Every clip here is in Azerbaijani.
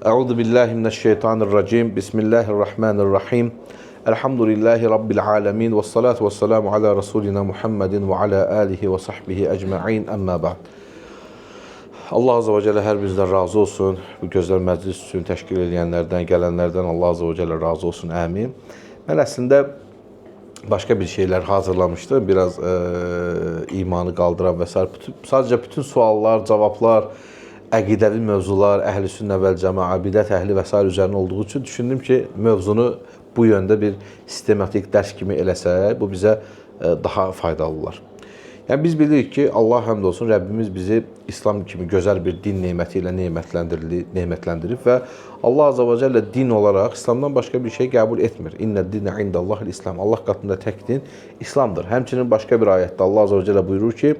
Euzu billahi mineşşeytanirracim. Bismillahirrahmanirrahim. Elhamdülillahi rabbil alamin ve salatu vesselamu ala rasulina Muhammedin ve ala alihi ve sahbihi ecmaîn. Amma ba'd. Allah azze ve celle hər bizdən razı olsun. Bu gözəl məclis üçün təşkil edənlərdən, gələnlərdən Allah azze ve celle razı olsun. Amin. Mən əslində başqa bir şeyler hazırlamışdım. Biraz imanı qaldıran və sadəcə bütün suallar, cavablar, əqidəvi mövzular, əhl-i sünnə vəl cəmaa, bidət əhli və s. üzərində olduğu üçün düşündüm ki, mövzunu bu yöndə bir sistematik dərs kimi eləsək, bu bizə daha faydalı olar. Yəni biz bilirik ki, Allah həmd olsun, Rəbbimiz bizi İslam kimi gözəl bir din neməti ilə nemətləndirib və Allah azze ve celle din olaraq İslamdan başqa bir şey qəbul etmir. İnnə dinə indəllahil İslam. Allah qatında tək din İslamdır. Həmçinin başqa bir ayətdə Allah azze ve celle buyurur ki,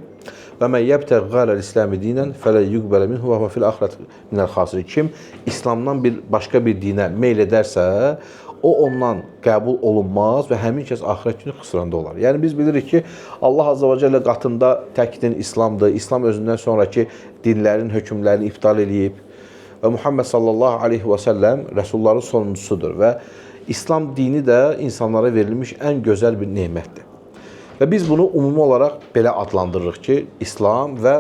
və mən yəbtəğ qələl İslami dinən fələ yüqbələ minhu və fil axirət minəl xasiri. Kim İslamdan başqa bir dinə meyl edərsə, o ondan qəbul olunmaz və həmin kəs axirət günü xüsranda olar. Yəni biz bilirik ki, Allah azze ve celle qatında tək din İslamdır. İslam özündən sonraki dinlərin hökmlərini iptal edib və Muhammed sallallahu aleyhi və səlləm Rəsulların sonuncusudur və İslam dini də insanlara verilmiş ən gözəl bir nemətdir. Və biz bunu umumi olaraq belə adlandırırıq ki, İslam və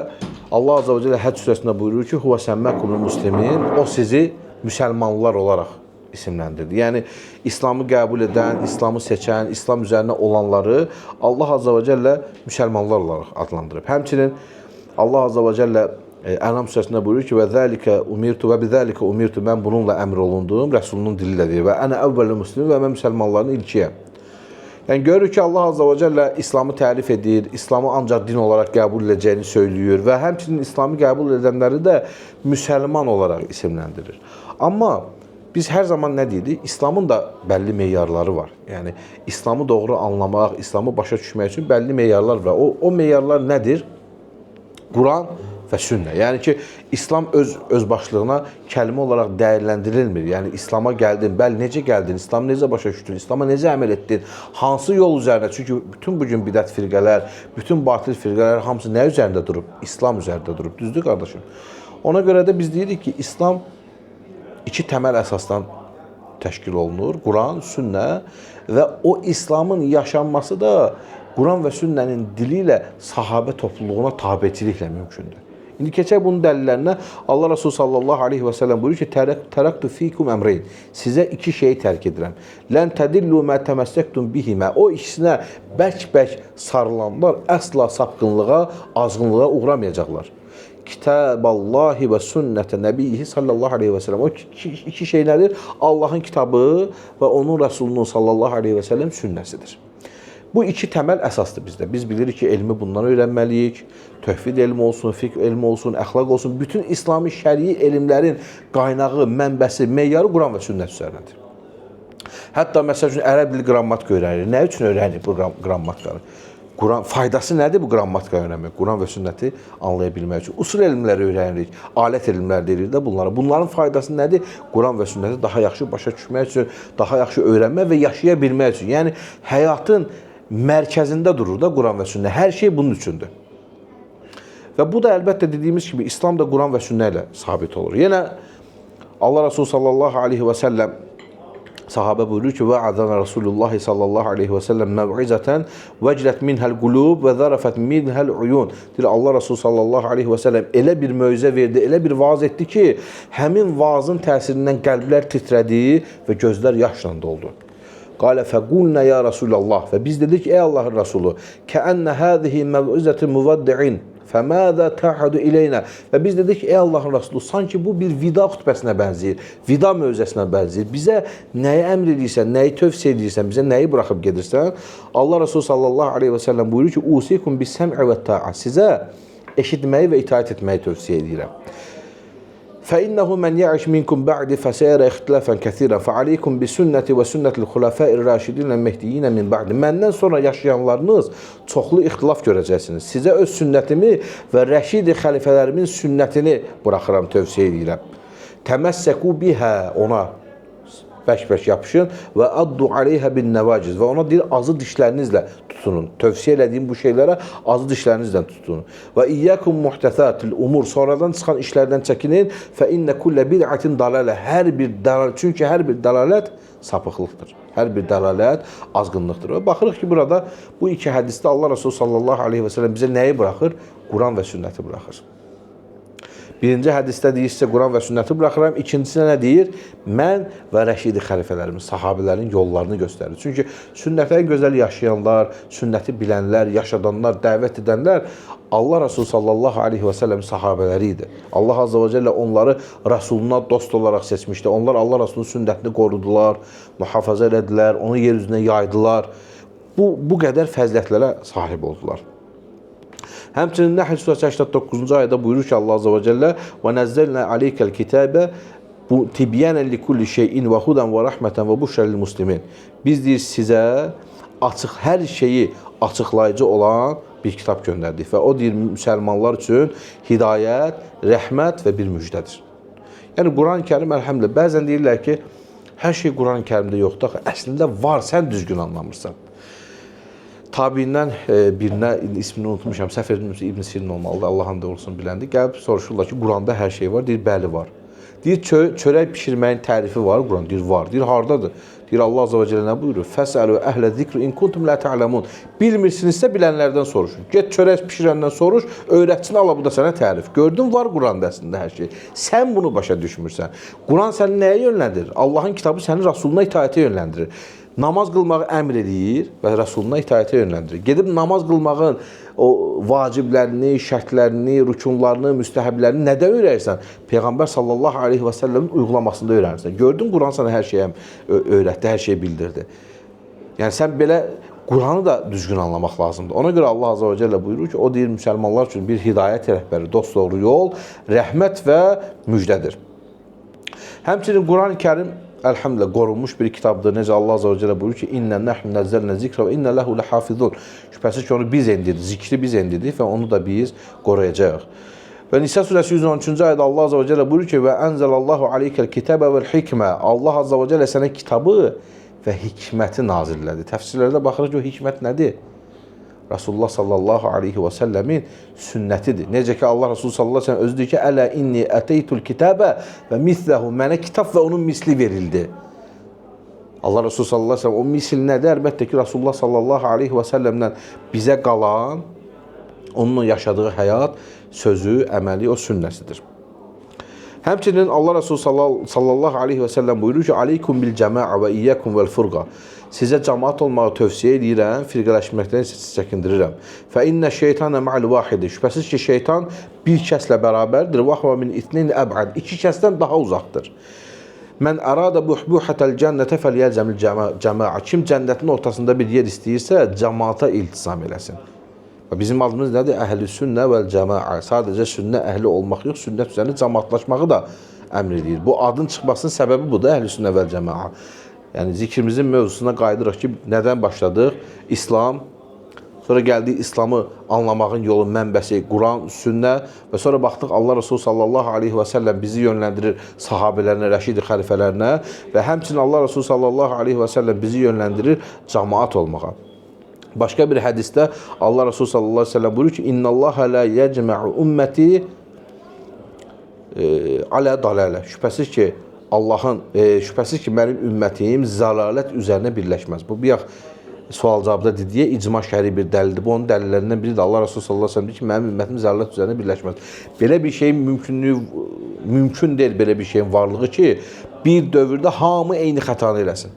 Allah azze ve celle Həc surəsində buyurur ki, huvə səmməkumul muslimin, o sizi müsəlmanlar olaraq isimləndirdi. Yəni İslamı qəbul edən, İslamı seçən, İslam üzərinə olanları Allah azze ve celle müsəlmanlar olaraq adlandırıb. Həmçinin Allah azze ve celle Ənam surəsində buyurur ki, və zəlikə umirtu və bizəlikə umirtu, mən bununla əmr olundum, Rəsulunun dili ilə deyir və ənə əvvəl müslimin və mən müsəlmanların ilkiyəm. Yəni görürük ki, Allah azze ve celle İslamı tərif edir, İslamı ancaq din olaraq qəbul edəcəyini söylüyor və həmçinin İslamı qəbul edənləri də müsəlman olaraq isimləndirir. Amma biz hər zaman nə deyirik? İslamın da bəlli meyarları var. Yəni İslamı doğru anlamaq, İslamı başa düşmək üçün bəlli meyarlar var. O meyarlar nədir? Quran və sünnə. Yəni ki, İslam öz başlığına kəlmə olaraq dəyərləndirilmir. Yəni İslam'a gəldin, bəli necə gəldin, İslamı necə başa düşdün, İslam'a necə əməl etdin, hansı yol üzərində? Çünki bütün bugün bidət firqələr, bütün batil firqələr hamısı nə üzərində durub? İslam üzərində durub. Düzdür qardaşım? Ona görə də biz deyirik ki, İslam iki təməl əsasdan təşkil olunur. Quran, sünnə və o İslamın yaşanması da Quran və sünnənin dili ilə sahabə topluluğuna tabiçiliklə mümkündür. İndi keçək bunun dəlillərinə. Allah Resulü sallallahu aleyhi və səlləm buyurur ki, tərəqtu fikum əmreyn. Sizə iki şeyi tərk edirəm. Lən tədillu mə təməssəktum bihimə. O ikisinə bərk-bərk sarılanlar əsla sapqınlığa, azğınlığa uğramayacaqlar. Kitaballahi və sünnətə nəbiyyi sallallahu aleyhi və səlləm. O iki şey nədir? Allahın kitabı və onun Rəsulunun sallallahu aleyhi və səlləm sünnəsidir. Bu iki təməl əsasdır bizdə. Biz bilirik ki, elmi bundan öyrənməliyik. Tövhid elmi olsun, fiqh elmi olsun, əxlaq olsun. Bütün İslami şərii elmlərin qaynağı, mənbəsi, meyarı Quran və sünnət üzərindədir. Hətta məsəl üçün ərəb dili qrammatika öyrənir. Nə üçün öyrənir bu qrammatikaları? Faydası nədir bu qrammatika öyrənmək? Quran və sünnəti anlaya bilmək üçün. Usul elmləri öyrənirik, alət elmləri deyilir də bunlara. Bunların faydası nədir? Quran və sünnəti daha yaxşı başa düşmək üçün, daha yaxşı öyrənmək və yaşaya bilmək üçün. Yəni həyatın mərkəzində durur da Quran və sünnə. Hər şey bunun üçündür. Və bu da əlbəttə dediyimiz kimi İslam da Quran və sünnə ilə sabit olur. Yenə Allah Resulü sallallahu aleyhi və səlləm sahabə buyurur ki, və'adana Resulullah sallallahu aleyhi və səlləm məv'izətən vəclət minhəl qulub və zərəfət minhəl uyun. Deyir, Allah Resulü sallallahu aleyhi və səlləm elə bir möizə verdi, elə bir vaaz etdi ki, həmin vaazın təsirindən qəlblər titrədi və gözlər yaşla doldu. Qalə fəqulnə ya Rasulallah. Və biz dedik, ey Allahın Rasulü, kəənnə həzihi məv'izəti müvəddi'in fəmədə tə'hədu ileynə. Və biz dedik, ey Allahın Rasulü, sanki bu bir vida xütbəsinə bənzəyir, vida mövzəsinə bənzəyir. Bizə nəyi əmr edirsən, nəyi tövsiyə edirsən, bizə nəyi buraxıb gedirsən? Allah Rasulü sallallahu aleyhi və səlləm buyurur ki, usikum bis-səm'i və ta'a. Sizə eşitməyi və itaat etməyi tövsiyə edirəm. فإنه من يعش منكم بعد فسيرى اختلافا كثيرا فعليكم بسنة وسنة الخلفاء الراشدين المهديين من بعد. Məndən sonra yaşayanlarınız çoxlu ixtilaf görəcəksiniz. Sizə öz sünnətimi və rəşid xəlifələrimin sünnətini buraxıram, tövsiyə edirəm. Təməssəku bihə, ona bərk-bərk yapışın və addu aleyhə bin nəvaciz və ona deyir azı dişlərinizlə tutunun. Tövsiyə elədiyim bu şeylərə azı dişlərinizlə tutunun. Və iyyəkum muhtəsətil umur, sonradan çıxan işlərdən çəkinin. Fə innə kullə bid'atin dalalə, çünki hər bir dalalət sapıqlıqdır. Hər bir dalalət azğınlıqdır. Və baxırıq ki, burada bu iki hədisdə Allah Resulü sallallahu aleyhi və səlləm bizə nəyi buraxır? Quran və sünnəti buraxır. Birinci hədisdə deyirsə Quran və sünnəti buraxıram. İkincisində nə deyir? Mən və rəşidi xəlifələrimin, sahabələrin yollarını göstərir. Çünki sünnətə en gözəl yaşayanlar, sünnəti bilənlər, yaşadanlar, dəvət edənlər Allah Resulü sallallahu aleyhi və səlləm sahabələri idi. Allah azze və cəllə onları Resuluna dost olaraq seçmişdi. Onlar Allah Resulünün sünnətini qorudular, mühafizə elədilər, onu yer üzünə yaydılar. Bu qədər fəzilətlərə sahib oldular. Həmçinin Nəhl surəsi 89-cu ayədə buyurur ki, Allah azze və cəllə və nəzzəlnə aleykəl kitəbə tibyənən likulli şeyin və hudən və rəhmətən və buşrəlil muslimin. Biz deyir sizə açıq, hər şeyi açıqlayıcı olan bir kitab göndərdik və o deyir müsəlmanlar üçün hidayət, rəhmət və bir müjdədir. Yəni Quran-ı Kərim əlhəmdülillah, bəzən deyirlər ki, hər şey Quran-ı Kərimdə yoxdur. Əslində var, sən düzgün anlamırsan. Tabiindən birinə ismini unutmuşam, səhv etmirəmsə İbn Sirin olmalıdır, Allah hamd olsun biləndi. Gəlib soruşurlar ki, Quranda hər şey var? Deyir, bəli var. Deyir, çörək pişirməyin tərifi var Quran? Deyir, var. Deyir, hardadır? Deyir, Allah azze və cəllə nə buyurur? Fəsəlu əhlə zikri in kuntum la ta'lamun. Bilmirsinizsə bilənlərdən soruşun. Get çörək pişirəndən soruş, öyrətsin, Allah bu da sənə tərif. Gördün, var Quranda əslində hər şey. Sən bunu başa düşmürsən. Quran səni nəyə yönləndirir? Allahın kitabı səni Rasuluna itaətə yönləndirir. Namaz qılmağı əmr edir və Rasuluna itaətə yönləndirir. Gedib namaz qılmağın o vaciblərini, şərtlərini, rükunlarını, müstəhəblərini nədə öyrəyirsən? Peyğəmbər sallallahu aleyhi və səlləmin uygulamasında öyrənirsən. Gördün, Quran sana hər şeyi öyrətdi, hər şeyi bildirdi. Yəni sən belə Quranı da düzgün anlamaq lazımdır. Ona görə Allah azze və cəllə buyurur ki, o deyir müsəlmanlar üçün bir hidayət rəhbəri, dosdoğru yol, rəhmət və müjdədir. Həmçinin Quran-ı Kərim əlhəmdülillah qorunmuş bir kitabdır. Necə Allah azze və cəllə buyurur ki, İnnə nəhnu nəzzəlnə zikrə və innə ləhu ləhafizun. Şübhəsiz ki, onu biz endirdik, zikri biz endirdik və onu da biz qoruyacağıq. Və Nisa surəsi 113-cü ayədə Allah azze və cəllə buyurur ki, və ənzəlallahu aleykəl kitəbə vəl hikmə. Allah azze və cəllə sənə kitabı və hikməti nazirlədi. Təfsirlərdə baxırıq ki, o hikmət nədir? Rasulullah sallallahu aleyhi və səlləmin sünnətidir. Necə ki, Allah Rasulü sallallahu aleyhi və səlləm özü deyir ki, Ələ inni əteytul kitəbə və misləhu, mənə kitab və onun misli verildi. Allah Rasulü sallallahu aleyhi və səlləm, o misil nədir? Əlbəttə ki, Rasulullah sallallahu aleyhi və səlləmdən bizə qalan, onunla yaşadığı həyat, sözü, əməli, o sünnəsidir. Həmçinin Allah Rasulü sallallahu aleyhi və səlləm buyurur ki, Aleykum bil cəmaə və iyyəkum vəl fırqa. Sizə cəmaat olmağı tövsiyə edirəm, firqələşməkdən sizi çəkindirirəm. Fə innə şeytanə ma'al vahidi. Şübhəsiz ki, şeytan bir kəslə bərabərdir. Və xva min itnin əb'ad. İki kəsdən daha uzaqdır. Mən ərada buhbuhətəl cənnətə fəliyəlcəmil cəmaə. Kim cənnətin ortasında bir yer istəyirsə, cəmaata iltisam eləsin. Və bizim adımız nədir? Əhl-i sünnə vəl cəmaə. Sadəcə sünnə əhli olmaq yox, sünnət üzərində cəmaatlaşmağı da əmr edir. Bu adın çıxmasının səbəbi budur, əhl-i sünnə vəl cəmaə. Yəni zikrimizin mövzusuna qayıdırıq ki, nədən başladıq? İslam, sonra gəldik İslamı anlamağın yolu mənbəsi Quran, sünnə və sonra baxdıq Allah Resulü sallallahu aleyhi və səlləm bizi yönləndirir sahabələrinə, rəşidi xəlifələrinə və həmçinin Allah Resulü sallallahu aleyhi və səlləm bizi yönləndirir cəmaat olmağa. Başqa bir hədisdə Allah Resulü sallallahu aleyhi və səlləm buyurur ki, İnnəllaha la yəcmə'u ümməti alə dalalə. Şübhəsiz ki, mənim ümmətim zəlalət üzərinə birləşməz. Bu, bir sual-cavabda dediyə icma şəri bir dəlildir. Bu, onun dəlillərindən biridir. Allah Resulü sallallahu aleyhi ve sellem deyir ki, mənim ümmətim zəlalət üzərinə birləşməz. Belə bir şeyin mümkün deyil, belə bir şeyin varlığı ki, bir dövrdə hamı eyni xətanı eləsin.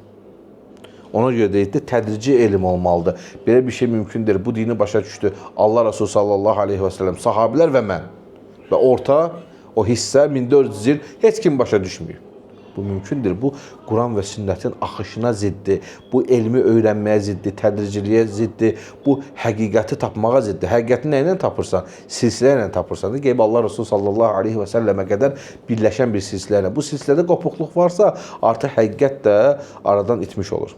Ona görə deyir ki, tədrici elm olmalıdır. Belə bir şey mümkün deyil. Bu dini başa düşdü Allah Resulü sallallahu aleyhi ve sellem, sahabilər və mən. Və orta o hissə 1400 il heç kim başa düşmüyor. Bu mümkündür. Bu, Quran və sünnətin axışına ziddir. Bu, elmi öyrənməyə ziddir, tədriciliyə ziddir. Bu, həqiqəti tapmağa ziddir. Həqiqəti nə ilə tapırsan? Silsilə ilə tapırsan. Qeyb Allah Resulü sallallahu aleyhi və səlləmə qədər birləşən bir silsilə ilə. Bu silsilədə qopuqluq varsa, artıq həqiqət də aradan itmiş olur.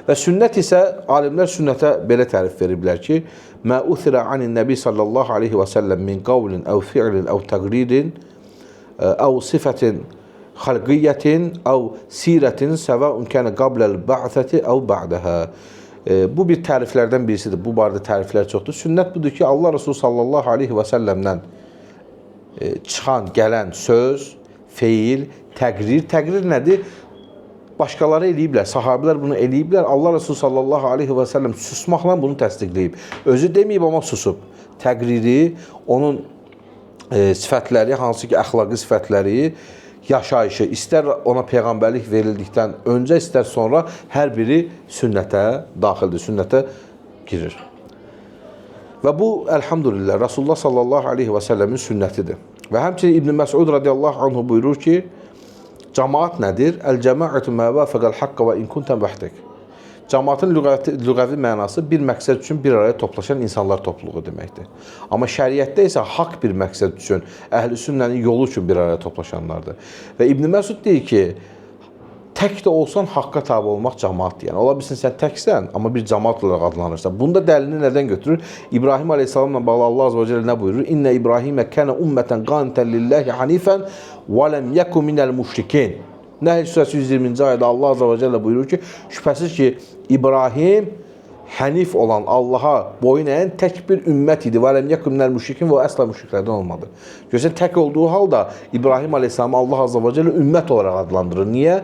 Və sünnət isə, alimlər sünnətə belə tərif veriblər ki, Mə uthirə anin nəbi sallallahu aleyhi və səlləm min qavlin, əv fi'lin, əv təqridin, əv sifətin xalqiyyetin əv sirətin səvaun kənə qabləl ba'thəti əv ba'dəhə. Bu bir təriflərdən birisidir. Bu barədə təriflər çoxdur. Sünnət budur ki, Allah Resulü sallallahu aleyhi və səlləmdən çıxan, gələn söz, feil, təqrir. Təqrir nədir? Başqaları eləyiblər, sahabilər bunu eləyiblər. Allah Resulü sallallahu aleyhi və səlləm susmaqla bunu təsdiqləyib. Özü deməyib, amma susub. Təqriri, onun sifətləri, hansı ki, əxlaqi sifətləri, yaşayışı, istər ona peyğəmbərlik verildikdən öncə, istər sonra hər biri sünnətə daxildir, sünnətə girir. Və bu, əlhamdülillah, Rasulullah sallallahu aleyhi və səlləmin sünnətidir. Və həmçinin İbn Məsud radiyallahu anhu buyurur ki, cəmaat nədir? Əl-cəmaətü mə vəfəqəl haqqa və in kuntən vəhdək. Cəmaatın lüğəvi mənası bir məqsəd üçün bir araya toplaşan insanlar topluluğu deməkdir. Amma şəriətdə isə haqq bir məqsəd üçün, əhl-i sünnənin yolu üçün bir araya toplaşanlardır. Və İbn Məsud deyir ki, tək də olsan haqqa tabi olmaq cəmaatdır. Yəni, ola bilsin sən təksən, amma bir cəmaat olaraq adlanırsan. Bunda dəlini nədən götürür? İbrahim aleyhissalamla bağlı Allah azə və cəllə nə buyurur? İnnə İbrahimə kənə ümmətən qanitən lillahi hanifən və ləm yəku minəl müşrikin. Nəhl surəsi 120-ci ayədə Allah azə və cəllə buyurur ki, şübhəsiz ki, İbrahim hənif olan, Allaha boyun əyən tək bir ümmət idi. Və ləm yəku minəl müşrikin və əsla müşriklərdən olmadı. Görsən, tək olduğu halda İbrahim aleyhissalamı Allah azə və cəllə ümmət olaraq adlandırır. Niyə?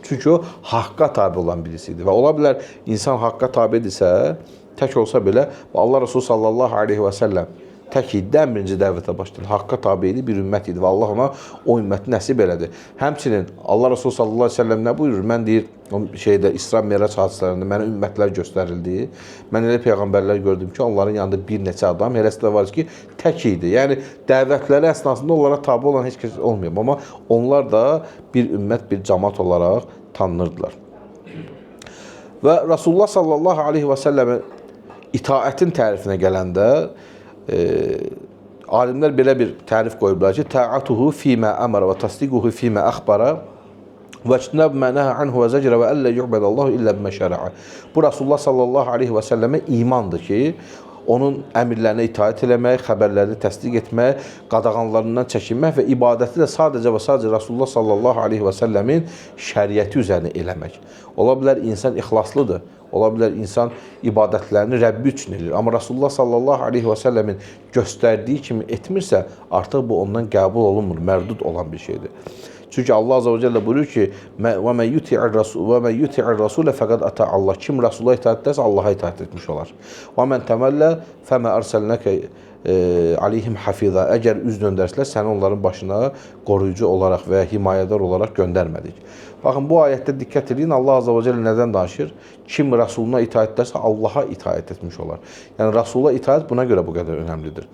Çünki o, haqqa tabi olan birisidir. Və ola bilər, insan haqqa tabidirsə, tək olsa belə, Allah Resulü sallallahu aleyhi və səlləm tək iddən birinci dəvətə başlayır. Haqqa tabi idi, bir ümmət idi və Allah ona o ümməti nəsib elədi. Həmçinin Allah Resulü sallallahu aleyhi və səlləm nə buyurur? Mən deyir, İsra Mirac hadisələrində mənə ümmətlər göstərildi. Mən elə peyğəmbərlər gördüm ki, onların yanında bir neçə adam, eləsi də var ki, tək idi. Yəni, dəvətləri əsnasında onlara tabi olan heç kəs olmuyor. Amma onlar da bir ümmət, bir cəmaat olaraq tanınırdılar. Və Rasulullah sallallahu aleyhi və səlləmin itaətin tərifinə gələndə alimlər belə bir tərif qoyublar ki, ta'atuhu fīmə əmərə və tasdiquhu fīmə əxbərə və ictinab mə nəhə anhu və zəcrə və əllə yu'bədəllahu illə bimə şərəə. Bu, Rasulullah sallallahu aleyhi və səlləmə imandır ki, onun əmirlərinə itaət eləmək, xəbərlərini təsdiq etmək, qadağanlarından çəkinmək və ibadəti də sadəcə və sadəcə Rasulullah sallallahu aleyhi və səlləmin şəriəti üzərinə eləmək. Ola bilər, insan ixlaslıdır. Ola bilər, insan ibadətlərini Rəbbi üçün edir. Amma Rasulullah sallallahu aleyhi və səlləmin göstərdiyi kimi etmirsə, artıq bu ondan qəbul olunmur, mərdud olan bir şeydir. Çünki Allah azə və cəllə buyurur ki, və mən yuti'ir rasulə fəqəd ətə Allah. Kim Rasula itaət edərsə, Allaha itaət etmiş olar. Və mən təməllə fəmə ərsəlnəkə aleyhim hafizə. Əgər üz döndərsilər, səni onların başına qoruyucu olaraq və himayədar olaraq göndərmədik. Baxın, bu ayətdə diqqət edin, Allah azə və cəllə nədən danışır? Kim Rasuluna itaət edərsə, Allaha itaət etmiş olar. Yəni, Rasula itaət buna görə bu qədər önəmlidir.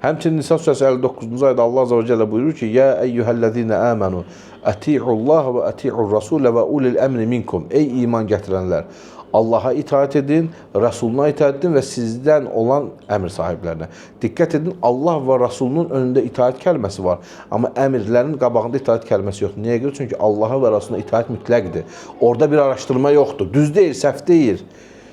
Həmçinin Nisa surəsi 59-cu ayədə Allah azə və cəllə buyurur ki, Yə əyyuhəl-ləzīnə əmənu, əti'ullaha və əti'ur rasulə və ulil əmri minkum. Ey iman gətirənlər, Allaha itaət edin, Rasuluna itaət edin və sizdən olan əmr sahiblərinə. Diqqət edin, Allah və Rasulunun önündə itaət kəlməsi var. Amma əmirlərin qabağında itaət kəlməsi yoxdur. Niyə görə? Çünki Allaha və Rasuluna itaət mütləqdir. Orada bir araşdırma yoxdur. Düz deyil, səhv deyil.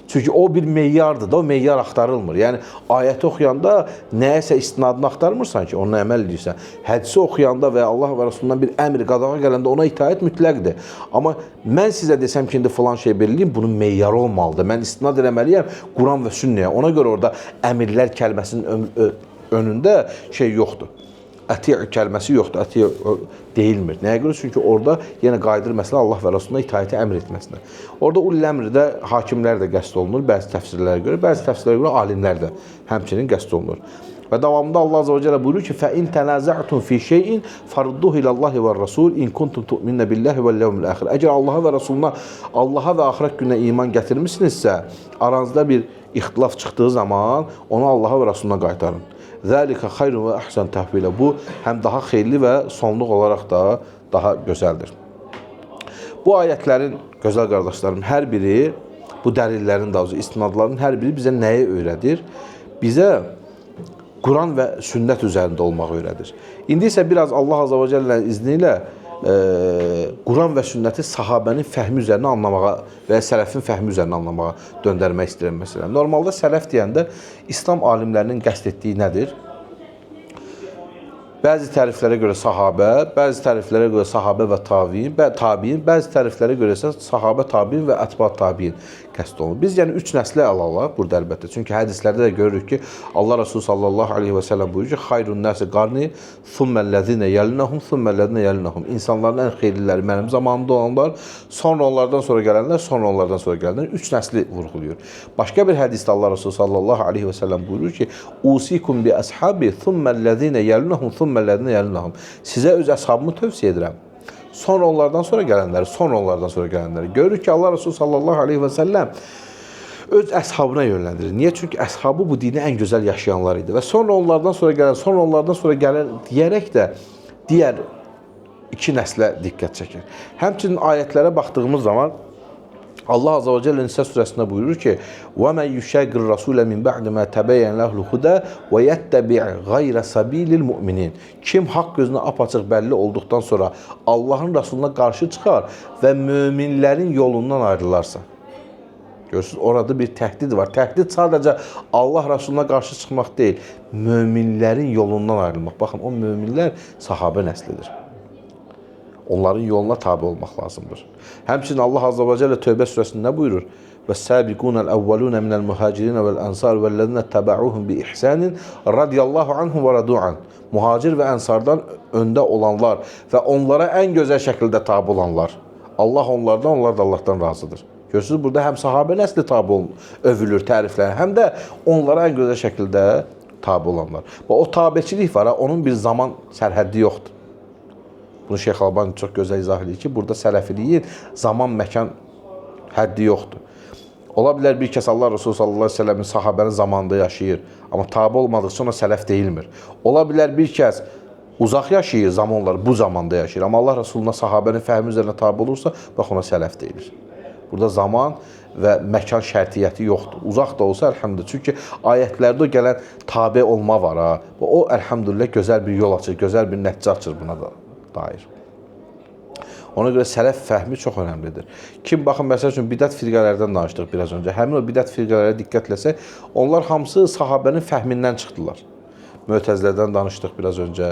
Çünki o bir meyyardır da, o meyyar axtarılmır. Yəni, ayəti oxuyanda nəyəsə istinadını axtarmırsan ki, onunla əməl edirsən. Hədisi oxuyanda və Allah və Rasulundan bir əmr, qadağa gələndə ona itaət mütləqdir. Amma mən sizə desəm ki, indi filan şey belirliyim, bunun meyyarı olmalıdır. Mən istinad eləməliyəm Quran və sünnəyə. Ona görə orada əmirlər kəlməsinin önündə şey yoxdur. Əti' kəlməsi yoxdur, əti' deyilmir. Nəyə görə? Çünki orada yenə qayıdır məsələ Allah və Rasuluna itaəti əmr etməsinə. Orada ulul əmrdə hakimlər də qəsd olunur, bəzi təfsirlərə görə, bəzi təfsirlərə görə alimlər də həmçinin qəsd olunur. Və davamında Allah azə və cəllə buyurur ki, فَإِنْ تَنَازَعْتُمْ فِي شَيْءٍ فَرُدُّهُ إِلَى اللَّهِ وَالرَّسُولِ إِنْ كُنْتُمْ تُؤْمِنُونَ بِاللَّهِ وَالْيَوْمِ الْآخِرِ. Əgər Allaha və Rasuluna, Allaha və axirət gününə iman gətirmişsinizsə, aranızda bir ixtilaf çıxdığı zaman onu Allaha və Rasuluna qaytarın. Zəlikə xayrun və əhsən təhvilə. Bu, həm daha xeyirli və sonluq olaraq da daha gözəldir. Bu ayətlərin, gözəl qardaşlarım, hər biri, bu dəlillərin, istinadların hər biri bizə nəyi öyrədir? Bizə Quran və sünnət üzərində olmağı öyrədir. İndi isə biraz Allah azə və cəllənin izni ilə Quran və sünnəti sahabənin fəhmi üzərinə anlamağa və sələfin fəhmi üzərinə anlamağa döndərmək istəyirəm məsələn. Normalda sələf deyəndə İslam alimlərinin qəsd etdiyi nədir? Bəzi təriflərə görə sahabə, bəzi təriflərə görə sahabə və tabiin, bəzi təriflərə görə isə sahabə tabiin və ətba tabiin qəsd olunur. Biz yəni 3 nəsli alalım burada əlbəttə. Çünki hədislərdə də görürük ki, Allah Resulü sallallahu aleyhi və səlləm buyurur ki, xayrun nəsi qarni, thumməl-ləzinə yəlinəhum, thumməl-ləzinə yəlinəhum. İnsanların ən xeyirliləri mənim zamanımda olanlar, sonra onlardan sonra gələnlər, sonra onlardan sonra gələnlər. 3 nəsli vurğuluyur. Başqa bir hədisdə Allah Resulü sallallahu aleyhi və səlləm buyurur ki, usikum bi əshabi, thumməl-ləzinə yəlinəhum, thumməl-ləzinə yəlinəhum. Sizə öz əshabımı tövsiyə edirəm. Sonra onlardan sonra gələnləri, sonra onlardan sonra gələnləri. Görürük ki, Allah Resulü sallallahu aleyhi və səlləm öz əshabına yönləndirir. Niyə? Çünki əshabı bu dini ən gözəl yaşayanlar idi. Və sonra onlardan sonra gələn, sonra onlardan sonra gələn deyərək də digər 2 nəslə diqqət çəkir. Həmçinin ayətlərə baxdığımız zaman Allah Azze ve Celle Nisa surəsində buyurur ki: وَمَنْ يُشَاقِرِ الرَّسُولَ مِنْ بَعْدِ مَا تَبَيَّنَ لَهُ الْهُدَى وَيَتَّبِعْ غَيْرَ سَبِيلِ الْمُؤْمِنِينَ. Kim haqq gözünə apaçıq bəlli olduqdan sonra Allahın Rasuluna qarşı çıxar və möminlərin yolundan ayrılarsa. Görürsünüz, orada bir təhdid var. Təhdid sadəcə Allah Rasuluna qarşı çıxmaq deyil, möminlərin yolundan ayrılmaq. Baxın, o möminlər sahabə nəslidir. Onların yoluna tabi olmaq lazımdır. Həmçinin Allah Azze ve Celle Tövbə surəsində nə buyurur? وَالسَّابِقُونَ الْأَوَّلُونَ مِنَ الْمُهَاجِرِينَ وَالْأَنْصَارِ وَالَّذِينَ اتَّبَعُوهُمْ بِإِحْسَانٍ رَضِيَ اللّٰهُ عَنْهُمْ وَرَضُوا عَنْهُ. Muhacir və ənsardan öndə olanlar və onlara ən gözəl şəkildə tabi olanlar. Allah onlardan, onlar da Allahdan razıdır. Görürsünüz, burada həm sahabə nəsli tabi övülür, təriflənir, həm də onlara ən gözəl şəkildə tabi olanlar. Və o tabiçilik var, onun bir zaman sərhəddi yoxdur. Bunu Şeyx Albani çox gözəl izah edir ki, burada sələfiliyin zaman, məkan həddi yoxdur. Ola bilər bir kəs Allah Resulü sallallahu aleyhi ve sellemin sahabənin zamanında yaşayır, amma tabi olmadıqca ona sələf deyilmir. Ola bilər bir kəs uzaq yaşayır, zamanlar bu zamanda yaşayır, amma Allah Resuluna sahabənin fəhmi üzərinə tabi olursa, bax ona sələf deyilir. Burada zaman və məkan şərtiyyəti yoxdur. Uzaq da olsa, əlhamdülillah. Çünki ayətlərdə o gələn tabi olma var. Ha. O, əlhamdülillah, gözəl bir yol açır, gözəl bir nəticə açır buna da dair. Ona görə sələf fəhmi çox önəmlidir. Kim, baxın, məsəl üçün, bidət firqələrdən danışdıq biraz öncə. Həmin o bidət firqələrə diqqət eləsək, onlar hamısı sahabənin fəhmindən çıxdılar. Mötəzilədən danışdıq biraz öncə.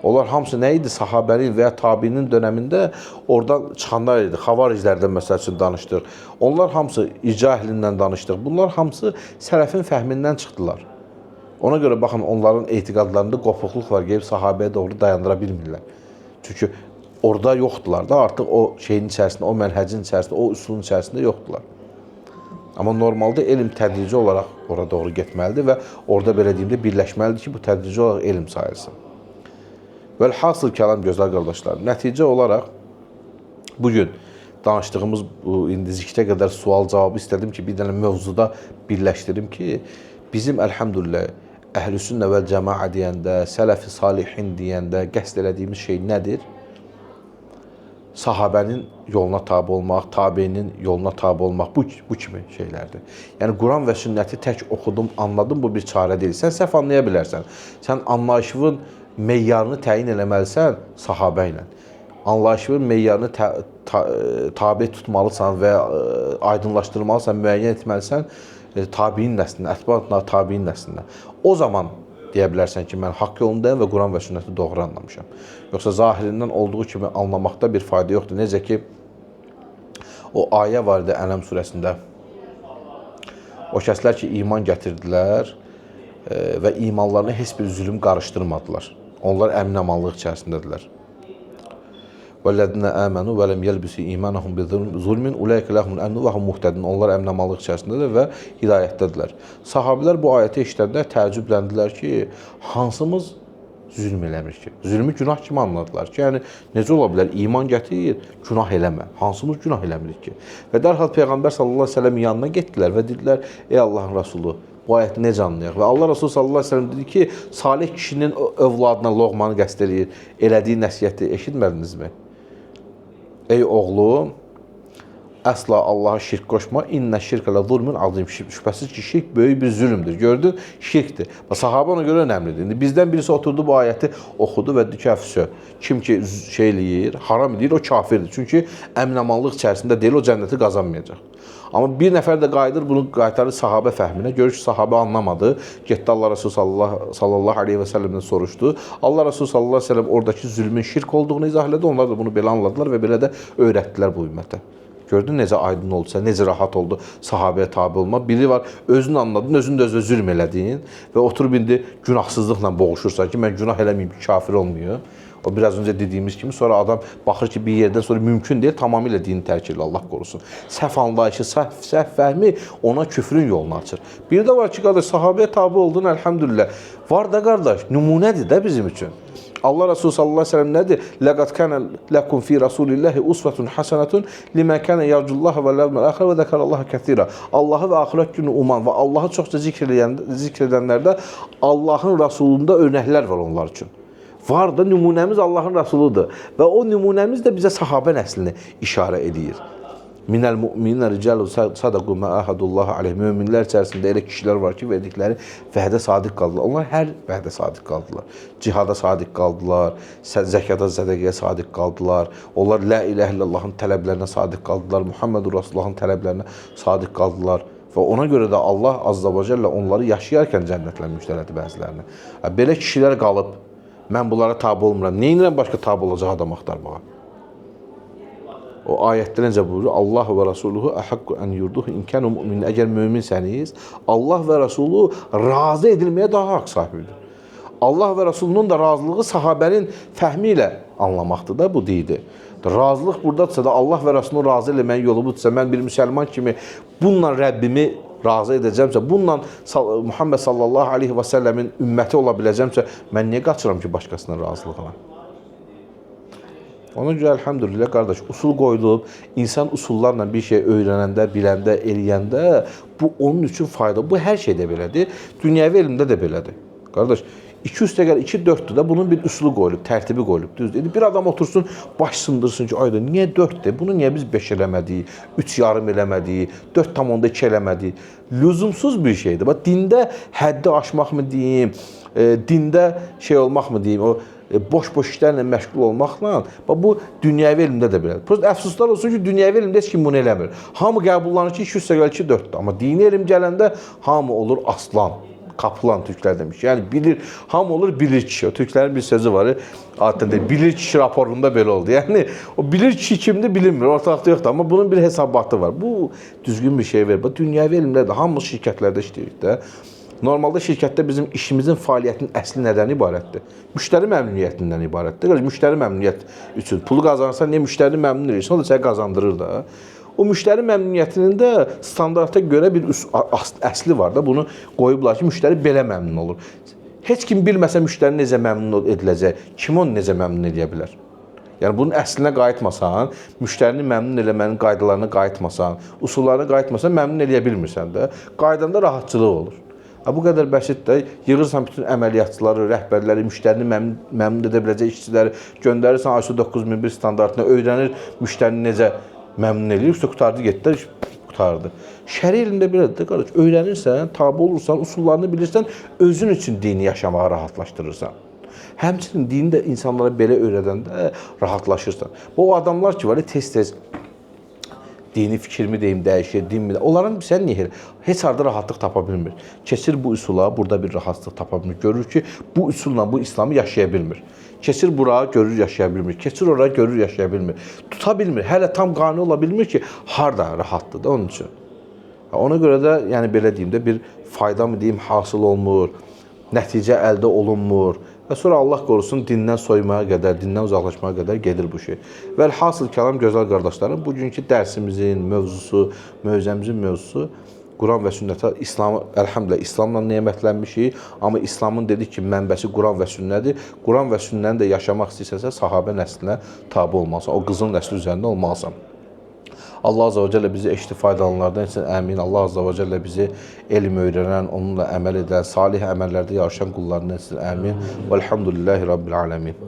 Onlar hamısı nə idi? Sahabənin və ya tabiinin dönəmində oradan çıxanlar idi. Xavariclərdən məsəl üçün danışdıq. Onlar hamısı icra əhlindən danışdıq. Bunlar hamısı sələfin fəhmindən çıxdılar. Ona görə baxın, onların etiqadlarında qopuqluq var, gəlib sahabəyə doğru dayandıra bilmirlər. Çünki orada yoxdular da, artıq o şeyin içərisində, o mənhəcin içərisində, o üsulun içərisində yoxdular. Amma normalda elm tədrici olaraq oraya doğru getməlidir və orada belə deyimdə birləşməlidir ki, bu tədrici olaraq elm sayılsın. Vəlhasıl kəlam, gözəl qardaşlar, nəticə olaraq bugün danışdığımız bu indicikdə qədər sual-cavabı istədim ki, bir dənə mövzuda birləşdirim ki, bizim əlhamdülillah Əhl-i-Sünnə vəl-Cəmaə deyəndə, Sələf-i Salihin deyəndə qəsd elədiyimiz şey nədir? Sahabənin yoluna tabi olmaq, tabiinin yoluna tabi olmaq, bu kimi şeylərdir. Yəni, Quran və sünnəti tək oxudum, anladım, bu bir çarə deyil. Sən səhv anlaya bilərsən. Sən anlayışının meyyarını təyin eləməlisən sahabə ilə. Anlayışının meyyarını tabi tutmalısan və aydınlaşdırmalısan, müəyyən etməlisən tabiin nəslindən, ətba tabiin nəslindən. O zaman deyə bilərsən ki, mən haqq yolundayım və Quran və sünnəti doğru anlamışam. Yoxsa zahirindən olduğu kimi anlamaqda bir fayda yoxdur. Necə ki, o ayə var idi Ənəm surəsində. O kəslər ki, iman gətirdilər və imanlarına heç bir zülüm qarışdırmadılar. Onlar əmin-amanlıq içərisindədirlər. وَالَّذِينَ آمَنُوا وَلَمْ يَلْبِسُوا إِيمَانَهُم بِظُلْمٍ أُولَٰئِكَ لَهُمُ الْأَمْنُ وَهُمْ مُهْتَدُونَ. Onlar əmin-amanlıq içərisindədirlər və hidayətdədirlər. Sahabilər bu ayəti eşidəndə təəccübləndilər ki, hansımız zülm eləmir ki? Zülmü günah kimi anladılar ki, yəni necə ola bilər? İman gətir, günah eləmə. Hansımız günah eləmirik ki? Və dərhal Peyğəmbər sallallahu əleyhi və səlləm yanına getdilər və dedilər: "Ey Allahın Rəsulu, bu ayəti necə anlayaq?" Və Allah Rəsulu sallallahu əleyhi və səlləm dedi ki, salih kişinin övladına loğmanı qəsd eləyir, elədiyi nəsihəti eşitmədinizmi? Ey oğlum, Əsla Allaha şirk qoşma. İnnə şirkə lə zulmun azim. Şübhəsiz ki, şirk böyük bir zülmdür. Gördün? Şirkdir. Sahabə ona görə önəmlidir. İndi bizdən birisi oturdu bu ayəti oxudu və dedi ki, əfsö. Kim ki şey eləyir, haram eləyir, o kafirdir. Çünki əmin-amanlıq içərisində deyil, o cənnəti qazanmayacaq. Amma bir nəfər də qayıdır, bunu qaytarır sahabə fəhminə. Görür ki, sahabə anlamadı. Getdi Allah Resulü sallallahu aleyhi və səlləmdən soruşdu. Allah Resulü sallallahu aleyhi və səlləm oradakı zülmün şirk olduğunu izah elədi. Onlar da bunu belə anladılar və belə də öyrətdilər bu ümmətə. Gördün necə aydın oldu, necə rahat oldu sahabəyə tabi olma. Biri var, özünü anladın, özünü də özünə zülm elədin və oturub indi günahsızlıqla boğuşursan ki, mən günah eləməyim, kafir olmuyor. O biraz öncə dediyimiz kimi, sonra adam baxır ki, bir yerdən sonra mümkün deyil, tamamilə dini tərk edir, Allah qorusun. Səhv anlayışı, səhv fəhmi ona küfrün yolunu açır. Bir də var ki, qardaş, sahabəyə tabi oldun, əlhəmdülillah. Var da qardaş, nümunədir də bizim üçün. Allah Resulü sallallahu aleyhi ve sellem nədir? Ləqad kənə ləkum fi rasulillahi usvetun hasanatun limə kənə yarcullaha və ləvməl əxirə və zəkərallaha kəthira. Allahı və axirət günü uman və Allahı çoxca zikr edənlərdə Allahın Rasulunda örnəklər var onlar üçün. Var da nümunəmiz Allahın Rasuludur və o nümunəmiz də bizə sahabə nəslini işarə edir. Minəl müminlər ricalu sadaqu mə ahadullah aleyh. Möminlər içərisində elə kişilər var ki, verdikləri vədə sadiq qaldılar. Onlar hər vədə sadiq qaldılar. Cihada sadiq qaldılar, zəkata, sədəqəyə sadiq qaldılar. Onlar la ilahe illallahın tələblərinə sadiq qaldılar, Muhammedur Rasulullahın tələblərinə sadiq qaldılar. Və ona görə də Allah azza və cəllə onları yaşayarkən cənnətlə müjdələdi bəzilərini. Belə kişilər qalıb, mən bunlara tabi olmuram. Neyinlə başqa tabi olacaq adam axtarmağa? O ayətdə necə buyurur? Allah və Rasuluhu əhəqqü ən yurduhu inkənu mümin. Əgər möminsəniz, Allah və Rasulu razı edilməyə daha haqq sahibidir. Allah və Rasulunun da razılığı sahabənin fəhmi ilə anlamaqdır da bu deyildi. Razılıq buradadırsa da Allah və Rasulunu razı eləməyin yolu budursa, mən bir müsəlman kimi bununla Rəbbimi razı edəcəmsə, bununla Muhammed sallallahu aleyhi və səlləmin ümməti ola biləcəmsə, mən niyə qaçıram ki, başqasının razılığına? Ona görə əlhəmdülillah qardaş, usul qoyulub, insan usullarla bir şey öyrənəndə, biləndə, eləyəndə bu onun üçün fayda. Bu hər şeydə belədir, dünyəvi elmdə də belədir. Qardaş, 2 üstə gəl 2 4-dür də bunun bir usulu qoyulub, tərtibi qoyulub, düzdür. Bir adam otursun, baş sındırsın ki, ayda niyə 4-dür? Bunu niyə biz 5 eləmədik, 3 yarım eləmədik, 4,2 eləmədik? Lüzumsuz bir şeydir. Bax, dində həddi aşmaq mı deyim, dində şey olmaq mı deyim, o boş-boş işlərlə məşğul olmaqla, bu dünyəvi elmdə də belədir. Prosta əfsuslar olsun ki, dünyəvi elmdə heç kim bunu eləmir. Hamı qəbullanır ki, 2 üstə gəl 2 4-dür. Amma dini elm gələndə hamı olur aslan. Kapılan Türklər demiş. Yəni bilir, hamı olur bilir kişi. O Türklərin bir sözü var. Adətən bilir kişi raporunda belə oldu. Yəni o bilir kişi kimdir bilinmir. Ortalıqda yoxdur. Amma bunun bir hesabatı var. Bu düzgün bir şey verir. Bu dünyəvi elmlər də hamı şirkətlərdə işləyirik də. Normalda şirkətdə bizim işimizin fəaliyyətinin əsli nədən ibarətdir? Müştəri məmnuniyyətindən ibarətdir. Müştəri məmnuniyyət üçün pulu qazanırsan, niyə müştərini məmnun edirsən? O da səni qazandırır da. O müştəri məmnuniyyətinin də standarta görə bir əsli var da. Bunu qoyublar ki, müştəri belə məmnun olur. Heç kim bilməsə müştəri necə məmnun ediləcək, kim onu necə məmnun edə bilər? Yəni bunun əslinə qayıtmasan, müştərini məmnun eləmənin qaydalarına qayıtmasan, usullarına qayıtmasan məmnun eləyə bilmirsən də. Qaydanda rahatçılıq olur. Bu qədər bəsit də, yığırsan bütün əməliyyatçıları, rəhbərləri, müştərini məmnun edə biləcək işçiləri, göndərirsən ISO 9001 standartına, öyrənir müştərini necə məmnun edir, yoxsa qutardı, getdilər, qutardı. Şəri elmdə belədir, qardaş, öyrənirsən, tabi olursan, usullarını bilirsən, özün üçün dini yaşamağa rahatlaşdırırsan. Həmçinin dini də insanlara belə öyrədəndə rahatlaşırsan. Bu adamlar ki, var ya, tez-tez dini fikrimi deyim, dəyişir, dinmi də. Onların sən niyə heç harda rahatlıq tapa bilmir. Keçir bu üsula, burada bir rahatlıq tapa bilmir. Görür ki, bu üsulla bu İslamı yaşaya bilmir. Keçir bura, görür yaşaya bilmir. Keçir oraya, görür yaşaya bilmir. Tuta bilmir. Hələ tam qane ola bilmir ki, harda rahatdır da onun üçün. Ona görə də, yəni belə deyim də, bir fayda mı deyim, hasıl olmur, nəticə əldə olunmur. Və sonra Allah qorusun dindən soymaya qədər, dindən uzaqlaşmaya qədər gedir bu şey. Vəlhasıl kəlam gözəl qardaşlarım, bugünkü dərsimizin mövzusu, mövzəmizin mövzusu Quran və sünnətə, İslamı, əlhəmdülillah, İslamla nemətlənmişik. Amma İslamın dedik ki, mənbəsi Quran və sünnədir. Quran və sünnəni də yaşamaq istəyirsənsə, sahabə nəslinə tabi olmalısan. O qızıl nəsli üzərində olmalısan. Allah Azza və Cəllə bizi eşitli faydalanlardan etsin, əmin. Allah Azza və Cəllə bizi elm öyrənən, onunla əməl edən, salih əməllərdə yarışan qullarından etsin, əmin. Vəlhamdülillahi Rabbil aləmin.